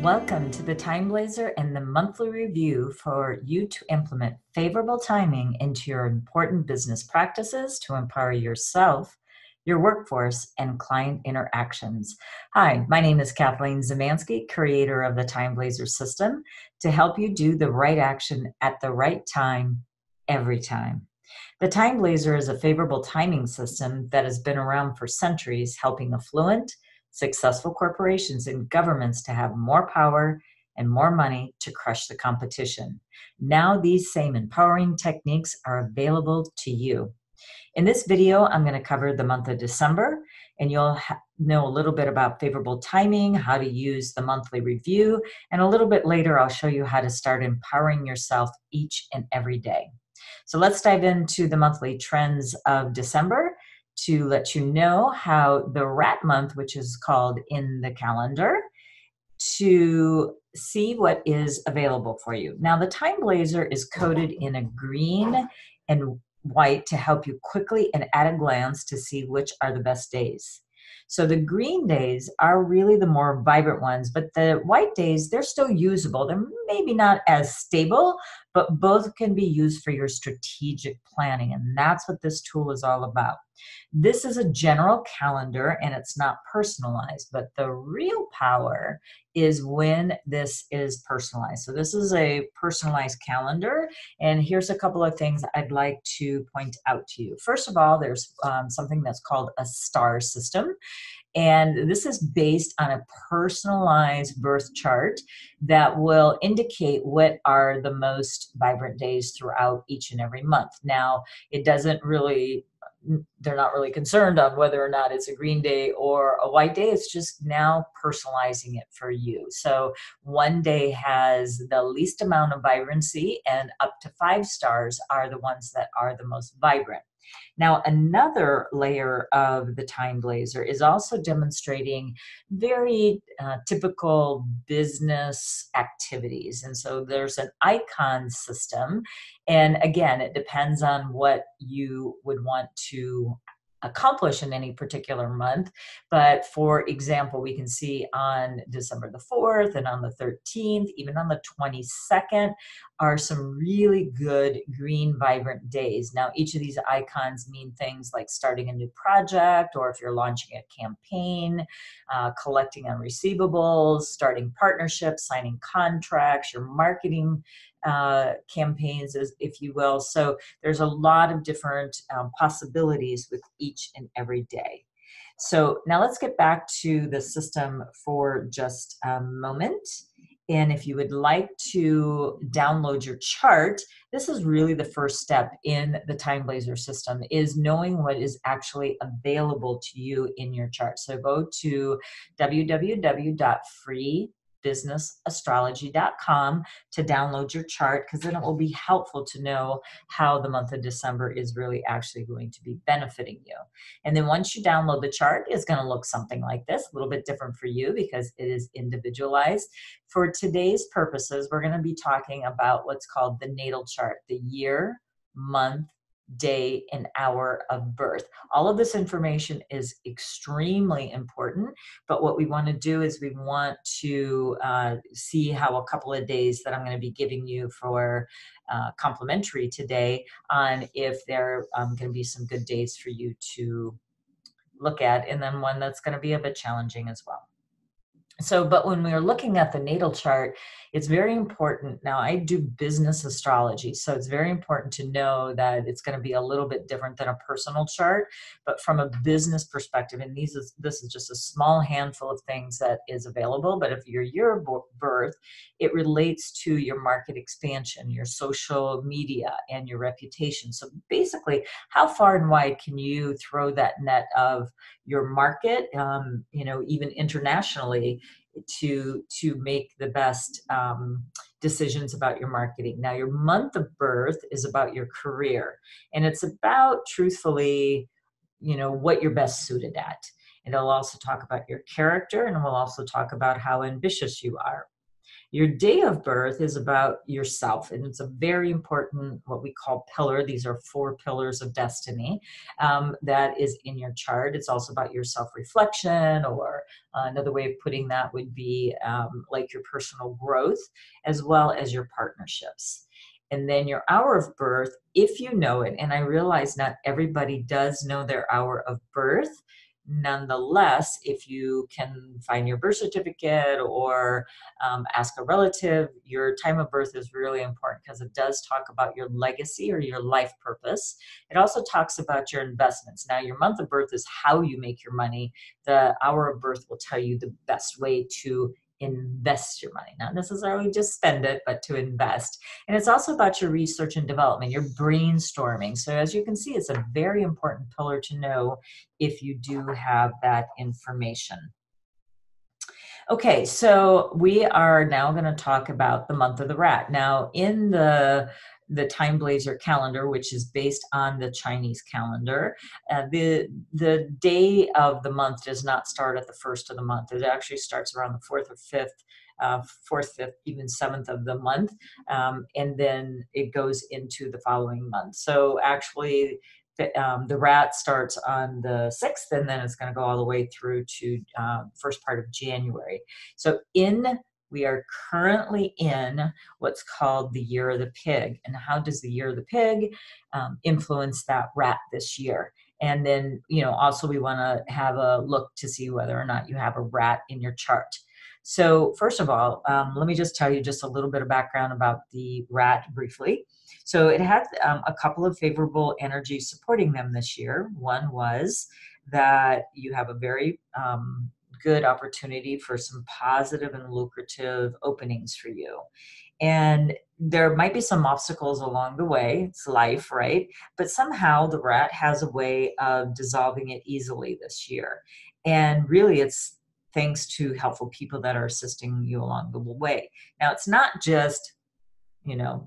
Welcome to the TimeBlazr and the monthly review for you to implement favorable timing into your important business practices to empower yourself, your workforce, and client interactions. Hi, my name is Kathleen Zemansky, creator of the TimeBlazr system, to help you do the right action at the right time, every time. The TimeBlazr is a favorable timing system that has been around for centuries, helping affluent, successful corporations and governments to have more power and more money to crush the competition. Now these same empowering techniques are available to you. In this video, I'm going to cover the month of December, and you'll know a little bit about favorable timing, how to use the monthly review, and a little bit later I'll show you how to start empowering yourself each and every day. So let's dive into the monthly trends of December to let you know how the rat month, which is called in the calendar, to see what is available for you. Now, the TimeBlazr is coded in a green and white to help you quickly and at a glance to see which are the best days. So the green days are really the more vibrant ones, but the white days, they're still usable. They're maybe not as stable, but both can be used for your strategic planning, and that's what this tool is all about. This is a general calendar and it's not personalized, but the real power is when this is personalized. So this is a personalized calendar, and here's a couple of things I'd like to point out to you. First of all, there's something that's called a star system. And this is based on a personalized birth chart that will indicate what are the most vibrant days throughout each and every month. Now, they're not really concerned on whether or not it's a green day or a white day. It's just now personalizing it for you. So one day has the least amount of vibrancy, and up to 5 stars are the ones that are the most vibrant. Now, another layer of the TimeBlazr is also demonstrating very typical business activities. And so there's an icon system. And again, it depends on what you would want to accomplish in any particular month. But for example, we can see on December the 4th and on the 13th, even on the 22nd, are some really good green vibrant days. Now, each of these icons mean things like starting a new project, or if you're launching a campaign, collecting on receivables, starting partnerships, signing contracts, your marketing campaigns, if you will. So there's a lot of different possibilities with each and every day. So now let's get back to the system for just a moment. And if you would like to download your chart, this is really the first step in the TimeBlazr system, is knowing what is actually available to you in your chart. So go to www.freebusinessastrology.com to download your chart, because then it will be helpful to know how the month of December is really actually going to be benefiting you. And then once you download the chart, it's going to look something like this, a little bit different for you because it is individualized. For today's purposes, we're going to be talking about what's called the natal chart, the year, month, day, and hour of birth. All of this information is extremely important, but what we want to do is we want to see how a couple of days that I'm going to be giving you for complimentary today, on if there are going to be some good days for you to look at, and then one that's going to be a bit challenging as well. So, but when we are looking at the natal chart, it's very important. Now, I do business astrology, so it's very important to know that it's going to be a little bit different than a personal chart, but from a business perspective, and this is just a small handful of things that is available. But if your year of birth, it relates to your market expansion, your social media, and your reputation. So basically, how far and wide can you throw that net of your market, even internationally, to make the best decisions about your marketing. Now, your month of birth is about your career, and it's about, truthfully, what you're best suited at. And it'll also talk about your character, and we'll also talk about how ambitious you are. Your day of birth is about yourself, and it's a very important, what we call pillar. These are 4 pillars of destiny that is in your chart. It's also about your self-reflection, or another way of putting that would be like your personal growth, as well as your partnerships. And then your hour of birth, if you know it, and I realize not everybody does know their hour of birth. Nonetheless, if you can find your birth certificate or ask a relative, your time of birth is really important because it does talk about your legacy or your life purpose. It also talks about your investments. Now, your month of birth is how you make your money. The hour of birth will tell you the best way to invest your money, not necessarily just spend it, but to invest. And it's also about your research and development, your brainstorming. So as you can see, it's a very important pillar to know if you do have that information. Okay, so we are now going to talk about the month of the rat. Now, in the TimeBlazr calendar, which is based on the Chinese calendar, the day of the month does not start at the first of the month. It actually starts around the 4th or 5th, 4th, 5th, even 7th of the month, and then it goes into the following month. So actually, the rat starts on the 6th, and then it's going to go all the way through to first part of January. So we are currently in what's called the year of the pig. And how does the year of the pig influence that rat this year? And then, also we want to have a look to see whether or not you have a rat in your chart. So first of all, let me just tell you just a little bit of background about the rat briefly. So it had a couple of favorable energies supporting them this year. One was that you have a very good opportunity for some positive and lucrative openings for you. And there might be some obstacles along the way. It's life, right? But somehow the rat has a way of dissolving it easily this year. And really, it's thanks to helpful people that are assisting you along the way. Now, it's not just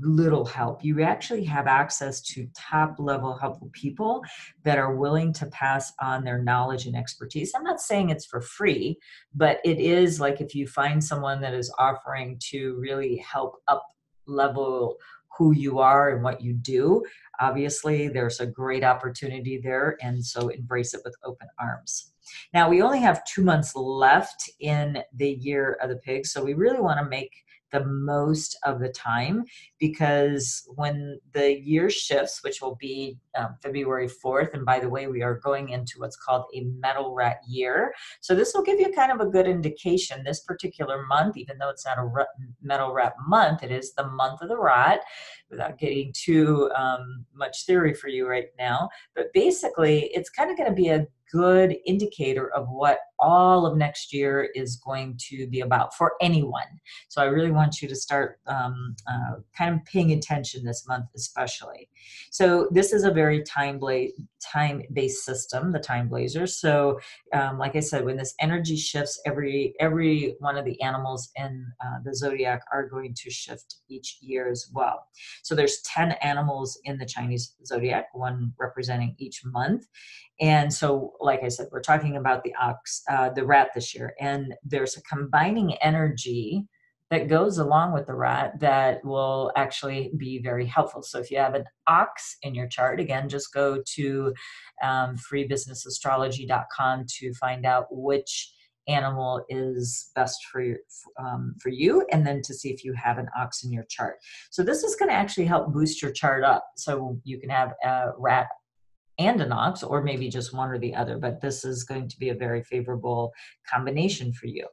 little help. You actually have access to top level helpful people that are willing to pass on their knowledge and expertise. I'm not saying it's for free, but it is like if you find someone that is offering to really help up level who you are and what you do, obviously there's a great opportunity there. And so embrace it with open arms. Now, we only have 2 months left in the year of the pig. So we really want to make the most of the time, because when the year shifts, which will be February 4th, and by the way, we are going into what's called a metal rat year. So this will give you kind of a good indication. This particular month, even though it's not a metal rat month, it is the month of the rat, without getting too much theory for you right now. But basically, it's kind of going to be a good indicator of what all of next year is going to be about for anyone. So I really want you to start kind of paying attention this month especially. So this is a very time-based system, the TimeBlazr. So like I said, when this energy shifts, every one of the animals in the zodiac are going to shift each year as well. So there's 10 animals in the Chinese zodiac, one representing each month. And so, like I said, we're talking about the rat this year, and there's a combining energy that goes along with the rat that will actually be very helpful. So if you have an ox in your chart, again, just go to freebusinessastrology.com to find out which animal is best for you, and then to see if you have an ox in your chart. So this is going to actually help boost your chart up. So you can have a rat and an ox, or maybe just one or the other, but this is going to be a very favorable combination for you.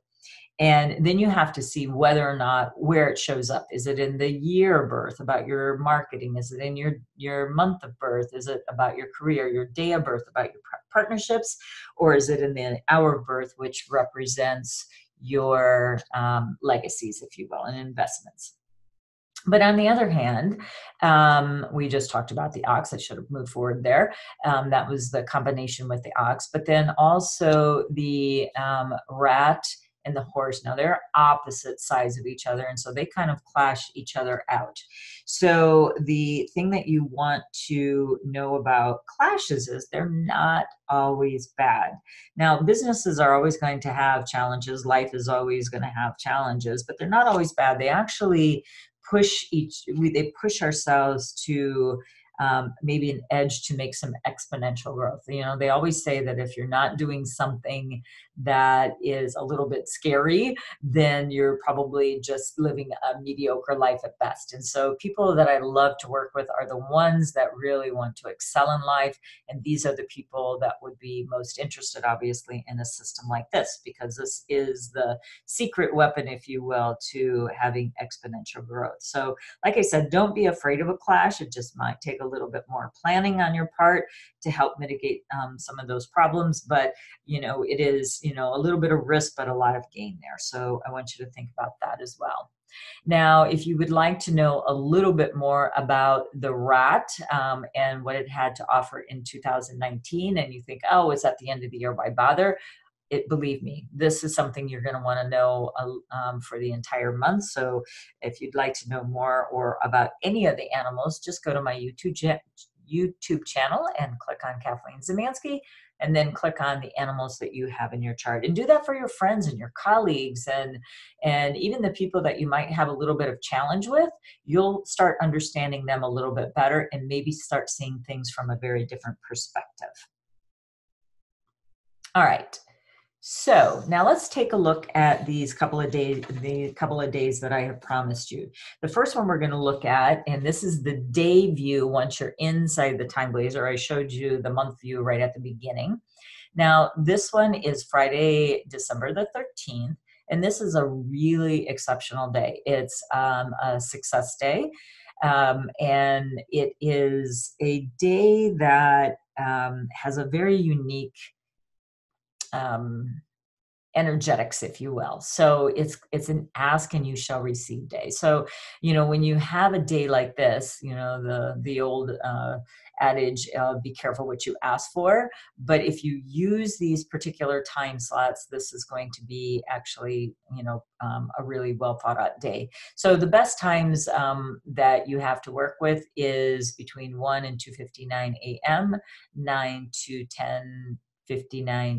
And then you have to see whether or not where it shows up. Is it in the year of birth, about your marketing? Is it in your month of birth? Is it about your career, your day of birth, about your partnerships? Or is it in the hour of birth, which represents your legacies, if you will, and investments? But on the other hand, we just talked about the ox. I should have moved forward there. That was the combination with the ox. But then also the rat and the horse. Now they're opposite sides of each other, and so they kind of clash each other out. So the thing that you want to know about clashes is they're not always bad. Now, businesses are always going to have challenges. Life is always going to have challenges, but they're not always bad. They actually they push ourselves to maybe an edge to make some exponential growth. You know, they always say that if you're not doing something that is a little bit scary, then you're probably just living a mediocre life at best. And so people that I love to work with are the ones that really want to excel in life. And these are the people that would be most interested, obviously, in a system like this, because this is the secret weapon, if you will, to having exponential growth. So like I said, don't be afraid of a clash. It just might take a little bit more planning on your part to help mitigate some of those problems. But, you know, it is, you know, a little bit of risk, but a lot of gain there. So I want you to think about that as well. Now, if you would like to know a little bit more about the rat and what it had to offer in 2019, and you think, oh, it's at the end of the year, why bother? Believe me, this is something you're going to want to know for the entire month. So if you'd like to know more or about any of the animals, just go to my YouTube channel and click on Kathleen Zemansky, and then click on the animals that you have in your chart. And do that for your friends and your colleagues and even the people that you might have a little bit of challenge with. You'll start understanding them a little bit better and maybe start seeing things from a very different perspective. All right. So now let's take a look at these couple of days, that I have promised you. The first one we're going to look at, and this is the day view once you're inside the TimeBlazr. I showed you the month view right at the beginning. Now this one is Friday, December the 13th, and this is a really exceptional day. It's a success day, and it is a day that has a very unique energetics, if you will. So it's an ask and you shall receive day. So, you know, when you have a day like this, you know, the old adage, be careful what you ask for. But if you use these particular time slots, this is going to be actually, you know, a really well thought out day. So the best times that you have to work with is between 1 and 2:59 a.m., 9 to 10:59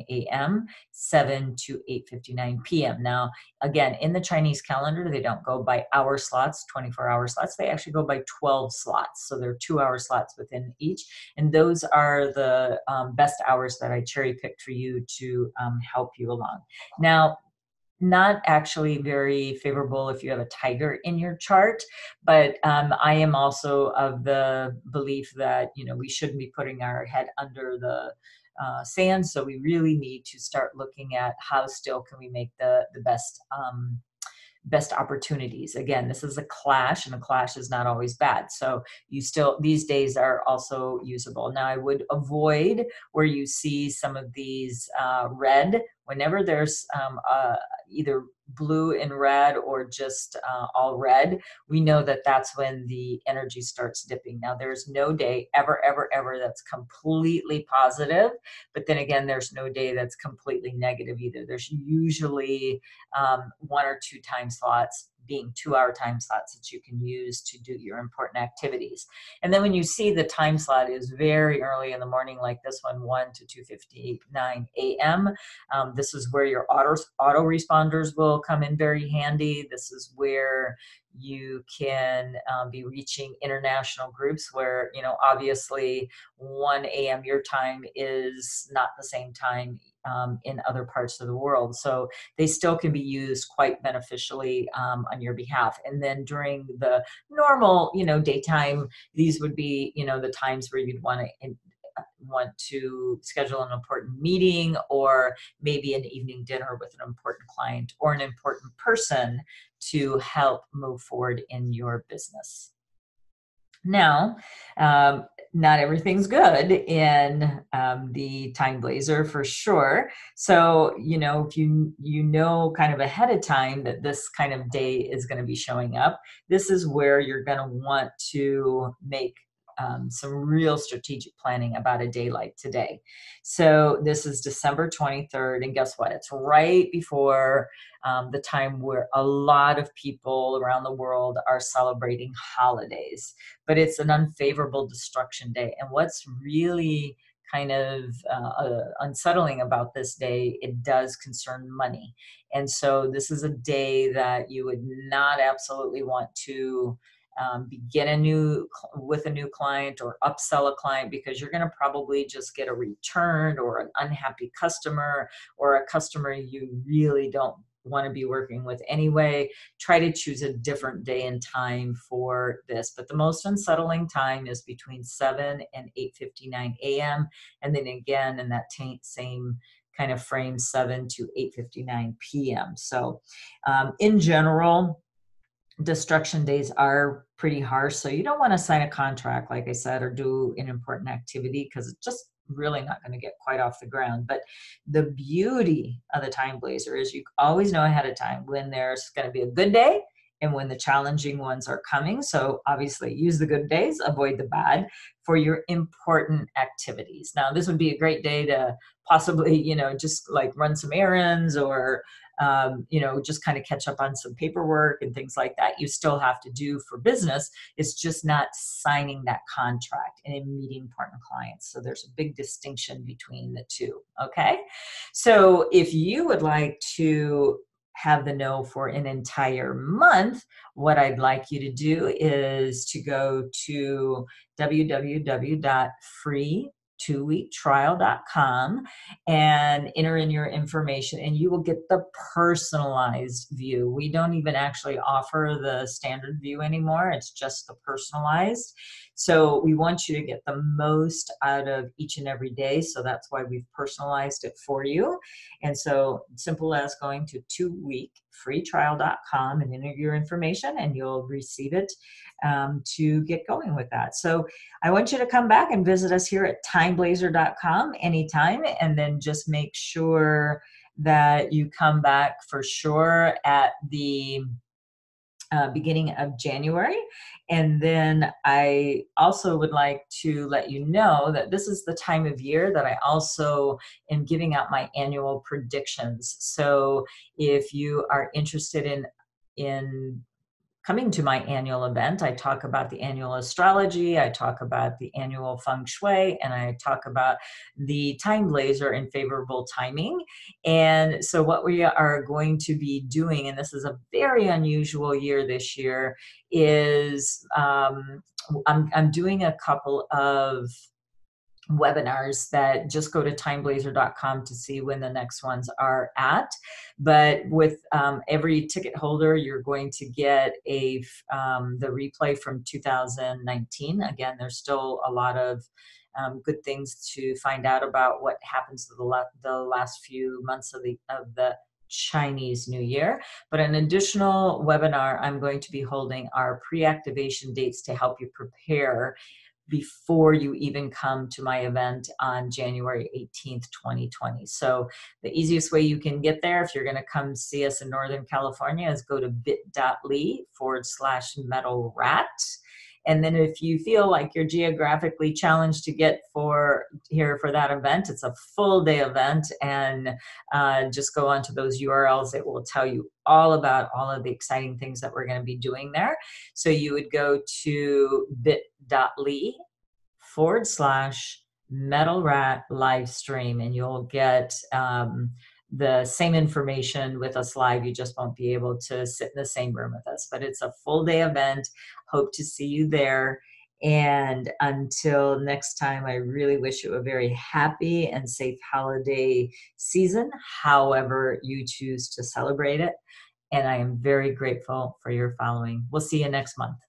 a.m., 7 to 8:59 p.m. Now, again, in the Chinese calendar, they don't go by hour slots, 24-hour slots. They actually go by 12 slots. So there are 2-hour slots within each. And those are the best hours that I cherry picked for you to help you along. Now, not actually very favorable if you have a tiger in your chart, but I am also of the belief that, you know, we shouldn't be putting our head under the sand. So we really need to start looking at how still can we make the best opportunities. Again, this is a clash, and a clash is not always bad. So these days are also usable. Now, I would avoid where you see some of these red. Whenever there's either blue and red or just all red, we know that that's when the energy starts dipping. Now, there's no day ever, ever, ever that's completely positive, but then again, there's no day that's completely negative either. There's usually 1 or 2 time slots, being 2-hour time slots that you can use to do your important activities. And then when you see the time slot is very early in the morning, like this one, 1 to 2:59 a.m., this is where your auto responders will come in very handy. This is where you can be reaching international groups where, you know, obviously 1 a.m. your time is not the same time in other parts of the world. So they still can be used quite beneficially on your behalf. And then during the normal, you know, daytime, these would be, you know, the times where you'd want to schedule an important meeting, or maybe an evening dinner with an important client or an important person to help move forward in your business. Now, not everything's good in the TimeBlazr for sure. So, you know, if you know kind of ahead of time that this kind of day is going to be showing up, this is where you're going to want to make some real strategic planning about a day like today. So this is December 23rd, and guess what? It's right before the time where a lot of people around the world are celebrating holidays, but it's an unfavorable destruction day. And what's really kind of unsettling about this day, it does concern money. And so this is a day that you would not absolutely want to begin with a new client or upsell a client, because you're going to probably just get a return or an unhappy customer or a customer you really don't want to be working with anyway. Try to choose a different day and time for this. But the most unsettling time is between 7 and 8:59 a.m. And then again in that same kind of frame, 7 to 8:59 p.m. So in general, destruction days are pretty harsh. So you don't want to sign a contract, like I said, or do an important activity, because it's just really not going to get quite off the ground. But the beauty of the TimeBlazr is you always know ahead of time when there's going to be a good day and when the challenging ones are coming. So obviously use the good days, avoid the bad for your important activities. Now, this would be a great day to possibly, just like run some errands or just kind of catch up on some paperwork and things like that you still have to do for business. It's just not signing that contract and meeting important clients. So there's a big distinction between the two. Okay. So if you would like to have the no for an entire month, what I'd like you to do is to go to www.free2weektrial.com and enter in your information, and you will get the personalized view. We don't even actually offer the standard view anymore. It's just the personalized. So we want you to get the most out of each and every day. So that's why we've personalized it for you. And so simple as going to 2weekfreetrial.com and enter your information, and you'll receive it to get going with that. So I want you to come back and visit us here at TimeBlazr.com anytime, and then just make sure that you come back for sure at the beginning of January. And then I also would like to let you know that this is the time of year that I also am giving out my annual predictions. So if you are interested in coming to my annual event, I talk about the annual astrology, I talk about the annual feng shui, and I talk about the TimeBlazr and favorable timing. And so what we are going to be doing, and this is a very unusual year this year, is I'm doing a couple of webinars that just go to TimeBlazr.com to see when the next ones are at. But with every ticket holder, you're going to get the replay from 2019. Again, there's still a lot of good things to find out about what happens to the last few months of the Chinese New Year. But an additional webinar I'm going to be holding are pre-activation dates to help you prepare before you even come to my event on January 18th, 2020. So the easiest way you can get there, if you're going to come see us in Northern California, is go to bit.ly/metalrat. And then if you feel like you're geographically challenged to get here for that event, it's a full day event, and just go onto those URLs. It will tell you all about all of the exciting things that we're going to be doing there. So you would go to bit.ly/metalrat live stream, and you'll get the same information with us live. You just won't be able to sit in the same room with us, but it's a full day event. Hope to see you there. And until next time, I really wish you a very happy and safe holiday season, however you choose to celebrate it. And I am very grateful for your following. We'll see you next month.